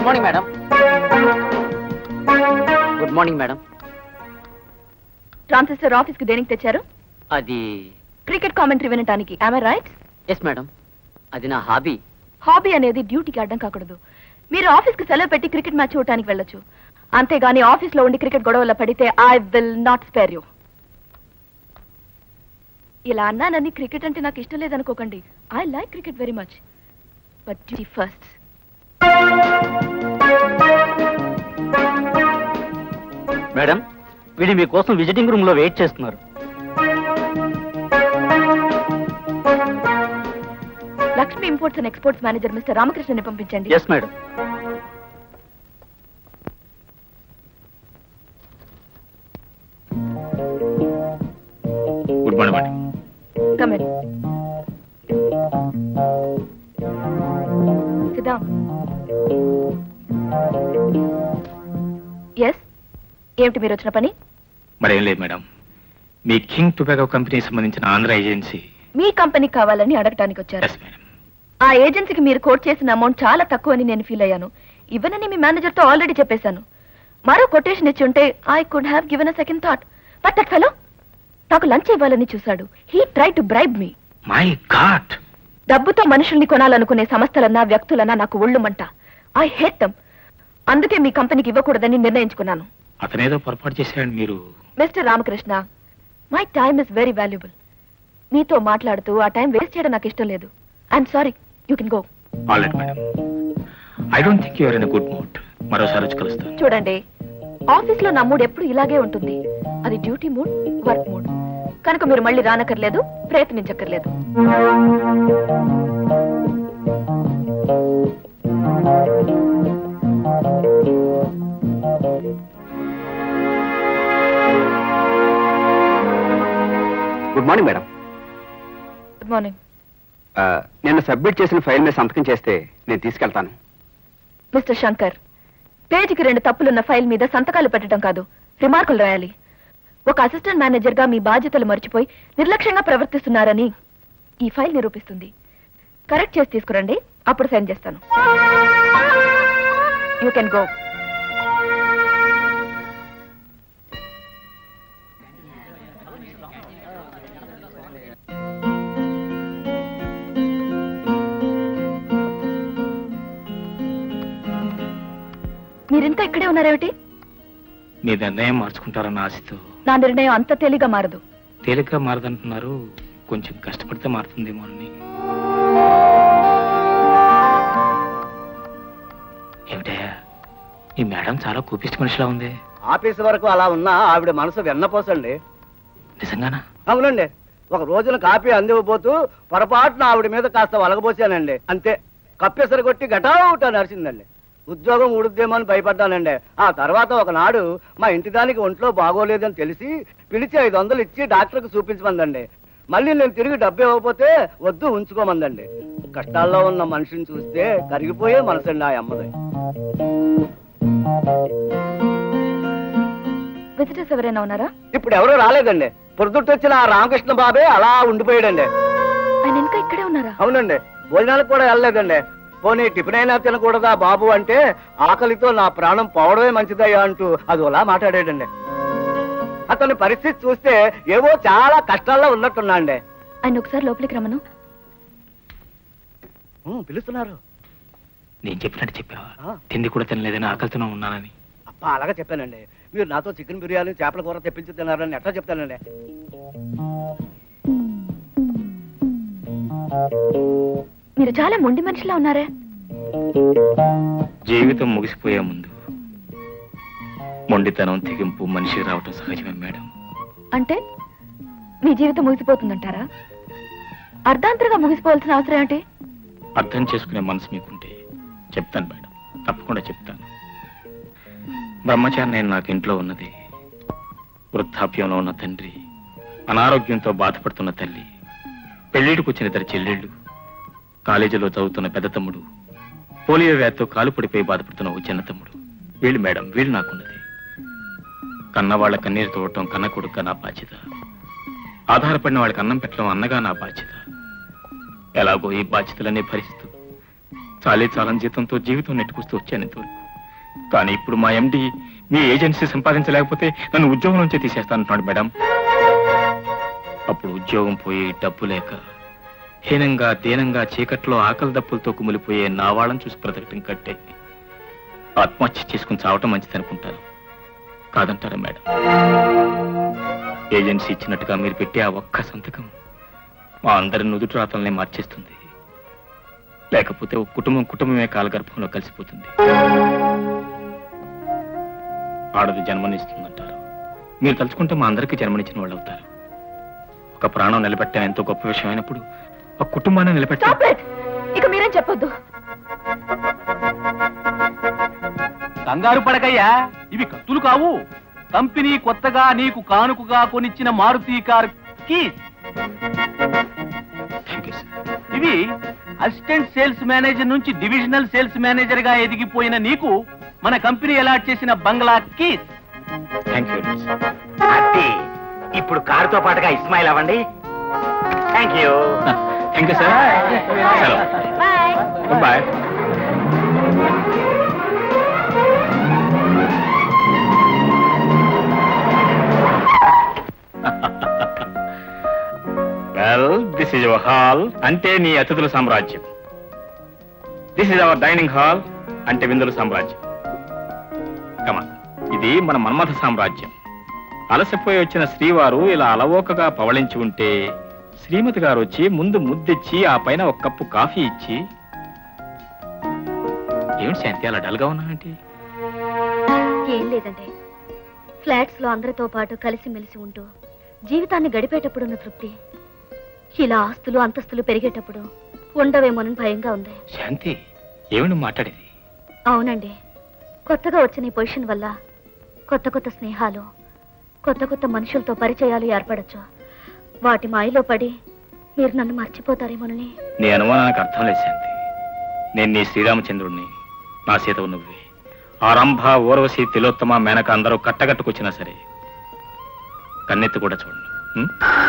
Morning madam. Good morning madam. Transistor office కి దేనికి తెచ్చారు? అది క్రికెట్ కామెంటరీ వినటానికి. am I right? Yes madam, అది నా హాబీ. హాబీ అనేది డ్యూటీకి అడ్డం కాకూడదు. మీరు ఆఫీస్ కి సెలవు పెట్టి క్రికెట్ మ్యాచ్ చూడటానికి వెళ్ళొచ్చు, అంతేగాని ఆఫీస్ లో ఉండి క్రికెట్ గొడవల్లో పడితే I will not spare you. ఇలా అన్నానని క్రికెట్ అంటే నాకు ఇష్టం లేదనుకోకండి. I like cricket very much, but duty first. Madam, వీడి మీకోసం విజిటింగ్ రూమ్ లో వెయిట్ చేస్తున్నారు. Lakshmi imports and exports manager mister రామకృష్ణని పంపించండి. Yes madam. Good morning madam. Come in. Sit down. Yes? ఏమిటి మీరు వచ్చిన పని? మరేం లేదు మేడం, మీ కింగ్ టొబాకో కంపెనీకి సంబంధించిన ఆంధ్ర ఏజెన్సీ మీ కంపెనీకి కావాలని అడగటానికి వచ్చారు. Yes madam. ఆ ఏజెన్సీకి మీరు కోట్ చేసిన అమౌంట్ చాలా తక్కువ అని నేను ఫీల్ అయ్యాను. ఇవ్వనని మీ మేనేజర్తో ఆల్రెడీ చెప్పేశాను. మరో కొటేషన్ ఇచ్చి ఉంటే I could have given a second thought. But that fellow నాకు లంచ్ ఇవ్వాలని చూశాడు. He try to bribe me. My God! డబ్బుతో మనుషుల్ని కొనాలనుకునే సంస్థలన్నా వ్యక్తులన్నా నాకు ఒళ్ళుమంట. I hate dum. అందుకే మీ కంపెనీకి ఇవ్వకూడదని నిర్ణయించుకున్నాను. అతనేదో పొరపాటు చేశారని మీరు. Mister Ramakrishna, my time is very valuable. మీతో మాట్లాడుతూ ఆ టైం వేస్ట్ చేయడం నాకు ఇష్టం లేదు. I'm sorry, you can go. All right madam. I don't think you are in a good mood. మరోసారి వచ్చి కలుస్తాను. చూడండి, ఆఫీస్ లో నా మూడ్ ఎప్పుడు ఇలాగే ఉంటుంది. అది డ్యూటీ మూడ్, వర్క్ మూడ్. కనుక మీరు మళ్ళీ రానక్కర్లేదు, ప్రయత్నించక్కర్లేదు. Good morning madam. Good morning. నేను సబ్మిట్ చేసిన ఫైల్ మీద సంతకం చేస్తే నేను తీసుకెళ్తాను. మిస్టర్ శంకర్, పేజీకి 2 తప్పులున్న ఫైల్ మీద సంతకాలు పెట్టడం కాదు, రిమార్కులు రాయాలి. ఒక అసిస్టెంట్ మేనేజర్ గా మీ బాధ్యతలు మర్చిపోయి నిర్లక్ష్యంగా ప్రవర్తిస్తున్నారని ఈ ఫైల్ నిరూపిస్తుంది. కరెక్ట్ చేసి తీసుకురండి, అప్పుడు సైన్ చేస్తాను. You can go. మీరింకా ఇక్కడే ఉన్నారేమిటి? మీ నిర్ణయం మార్చుకుంటారన్న ఆశతో. నా నిర్ణయం అంత తేలిగ్గా మారదు. తేలిగ్గా మారదంటున్నారు, కొంచెం కష్టపడితే మారుతుందేమో అని. ఏమిటయ్యా, ఈ మేడం చాలా కూపిష్టి మనిషిలా ఉంది. ఆఫీస్ వరకు అలా ఉన్నా ఆవిడ మనసు వెన్నపోసండి. నిజంగానా? అవునండి. ఒక రోజున కాఫీ అందివ్వబోతూ పొరపాటున ఆవిడ మీద కాస్త వలగబోసానండి. అంతే, కప్పెసరు కొట్టి గటావుట నడిచిందండి. ఉద్యోగం ఊడుద్దేమో అని భయపడ్డానండి. ఆ తర్వాత ఒకనాడు మా ఇంటి దానికి ఒంట్లో బాగోలేదని తెలిసి పిలిచి 500 ఇచ్చి డాక్టర్కి చూపించమందండి. మళ్ళీ నేను తిరిగి డబ్బు ఇవ్వకపోతే వద్దు ఉంచుకోమందండి. కష్టాల్లో ఉన్న మనిషిని చూస్తే కరిగిపోయే మనసండి ఆ అమ్మది. విజిటర్స్ ఎవరైనా ఉన్నారా? ఇప్పుడు ఎవరూ రాలేదండి. పొద్దుటొచ్చిన ఆ రామకృష్ణ బాబే అలా ఉండిపోయాడండి. ఆయన ఇంకా ఇక్కడే ఉన్నారా? అవునండి. భోజనాలకు కూడా వెళ్ళలేదండి. పోనీ టిఫిన్ అయినా తినకూడదా బాబు అంటే ఆకలితో నా ప్రాణం పోవడమే మంచిదయ్యా అంటూ అది అలా మాట్లాడాడండి. అతని పరిస్థితి చూస్తే ఏవో చాలా కష్టాల్లో ఉన్నట్టున్నా అండి. ఆయన ఒకసారి లోపలికి రమ్మను. పిలుస్తున్నారు. నేను చెప్పినట్టు చెప్పావా? తిండి కూడా తినలేదని ఆకలితోనే ఉన్నానని. అబ్బా, అలాగా చెప్పానండి. మీరు నాతో చికెన్ బిర్యానీ చేపల కూర తెప్పించి తిన్నారని ఎట్లా చెప్తానండి? మీరు చాలా మొండి మనిషిలా ఉన్నారే. జీవితం ముగిసిపోయే ముందు మొండితనం తెగింపు మనిషి రావటం సహజమే మేడం. అంటే మీ జీవితం ముగిసిపోతుందంటారా? అర్ధాంతరంగా ముగిసిపోవాల్సిన అవసరం ఏంటి? అర్థం చేసుకునే మనసు మీకుంటే చెప్తాను మేడం, తప్పకుండా చెప్తాను. బ్రహ్మచారి నేను నాకు ఇంట్లో ఉన్నది, వృద్ధాప్యంలో ఉన్న తండ్రి, అనారోగ్యంతో బాధపడుతున్న తల్లి, పెళ్లిడికి వచ్చిన 2 చెల్లెళ్ళు, కాలేజీలో చదువుతున్న పెద్ద తమ్ముడు, పోలియో వ్యాధితో కాలు పడిపోయి బాధపడుతున్న ఓ చిన్న తమ్ముడు. వీళ్ళు మేడం, వీళ్ళు నాకున్నది. కన్నవాళ్ల కన్నీరు తోడటం కన్న కొడుకుగా నా బాధ్యత. ఆధారపడిన వాళ్ళకి అన్నం పెట్టడం అన్నగా నా బాధ్యత. ఎలాగో ఈ బాధ్యతలన్నీ భరిస్తూ చాలని జీతంతో జీవితం నెట్టుకొస్తూ వచ్చాను ఇంతవరకు. కానీ ఇప్పుడు మా ఎండి మీ ఏజెన్సీ సంపాదించలేకపోతే నన్ను ఉద్యోగం నుంచే తీసేస్తానంటున్నాడు మేడం. అప్పుడు ఉద్యోగం పోయి డబ్బు లేక హీనంగా దీనంగా చీకట్లో ఆకలి దప్పులతో కుమిలిపోయే నా వాళ్ళని చూసి బ్రతకటం కట్టే ఆత్మహత్య చేసుకుని చావటం మంచిదనుకుంటాను. కాదంటారా మేడం? ఏజెన్సీ ఇచ్చినట్టుగా మీరు పెట్టే ఆ ఒక్క సంతకం మా అందరి నుదుటి రాతల్ని మార్చేస్తుంది. లేకపోతే ఒక కుటుంబమే కాలగర్భంలో కలిసిపోతుంది. ఆడది జన్మనిస్తుందంటారు. మీరు తలుచుకుంటే మా అందరికీ జన్మనిచ్చిన వాళ్ళు అవుతారు. ఒక ప్రాణం నిలబెట్టడం ఎంతో గొప్ప విషయం అయినప్పుడు ఒక కుటుంబాన్ని నిలబెట్టాలి. Stop it! ఇక మీరేం చెప్పొద్దు. కంగారు పడకయ్యా, ఇవి కత్తులు కావు. కంపెనీ కొత్తగా నీకు కానుకగా కొనిచ్చిన Maruti car keys. Thank you sir. ఇవి అసిస్టెంట్ సేల్స్ మేనేజర్ నుంచి డివిజనల్ సేల్స్ మేనేజర్ గా ఎదిగిపోయిన నీకు మన కంపెనీ అలాట్ చేసిన బంగ్లా కీస్. Thank you sir. అది ఇప్పుడు కారుతో పాటుగా ఇస్మాయిల్ అవ్వండి. Thank you. Thank you sir. Hello, Bye. Good bye. Well, this is your hall, అంటే నీ అతిథుల సామ్రాజ్యం. This is our dining hall, అంటే విందుల సామ్రాజ్యం. కమాన్, ఇది మన మన్మథ సామ్రాజ్యం. అలసిపోయి వచ్చిన శ్రీవారు ఇలా అలవోకగా పవళించి ఉంటే శ్రీమతి గారు వచ్చి ముందు ముద్దిచ్చి ఆ పైన ఒక కప్పు కాఫీ ఇచ్చి, ఏమిటి శాంతి అలా డల్గా ఉన్నానంటే? ఏం లేదండి, ఫ్లాట్స్ లో అందరితో పాటు కలిసిమెలిసి ఉంటూ జీవితాన్ని గడిపేటప్పుడున్న తృప్తి ఇలా ఆస్తులు అంతస్తులు పెరిగేటప్పుడు ఉండవేమోనని భయంగా ఉంది. శాంతి, ఏమిటి మాట్లాడేది? అవునండి, కొత్తగా వచ్చిన ఈ పొజిషన్ వల్ల కొత్త కొత్త స్నేహాలు, కొత్త కొత్త మనుషులతో పరిచయాలు ఏర్పడచ్చు. వాటి మాయలో పడి మీరు నన్ను మర్చిపోతారేమోనని. నీ అనుమానానికి అర్థం లేదు శాంతి. నేను నీ శ్రీరామచంద్రుడిని, నా సీతవు నువ్వే. ఆ రంభ, ఊర్వశి, తిలోత్తమ, మేనక అందరూ కట్టగట్టుకొచ్చినా సరే కన్నెత్తి కూడా చూడండి.